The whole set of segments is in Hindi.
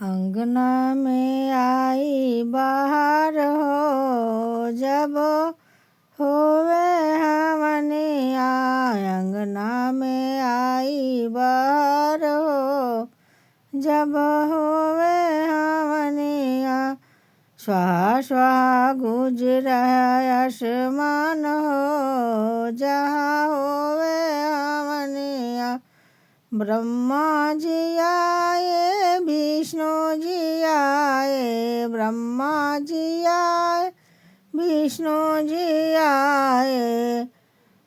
अंगना में आई बाहर हो जब होवे हमनिया। अंगना में आई बाहर हो जब होवे हमनिया। स्वाहा स्वाहा गूंज रहा आसमान हो जहाँ होवे हमनिया। ब्रह्मा जी आए विष्णु जी आए, ब्रह्मा जी आए विष्णु जी आए।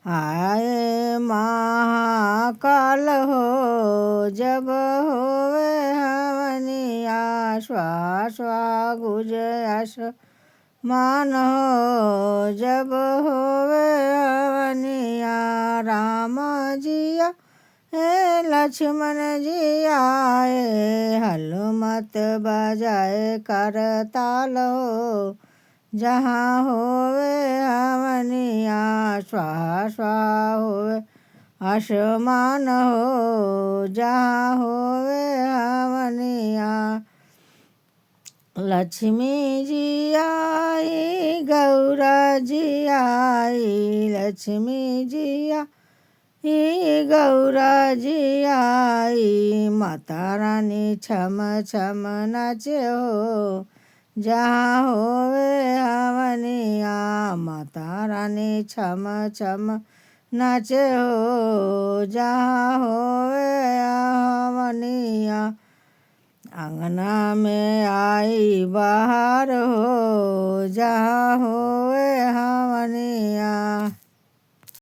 आए महाकाल हो जब होवे हमनिया। स्वाहा स्वाहा गूंज आसमान हो जब होवे हमनिया। राम जी आए लक्ष्मण जी आए, हनुमत बजाए करताल हो जहाँ होवे हमनिया। स्वाहा स्वाहा होवे आसमान हो जहाँ होवे हमनिया। लक्ष्मी जी आई गौरा जी आई, लक्ष्मी जी आई गौरा जी आई। माता रानी छम छम नाचे हो जहाँ होवे हमनिया। माता रानी छम छम नाचे हो जहाँ होवे हमनिया। अंगना में आई बाहर हो जहाँ होवे हमनिया।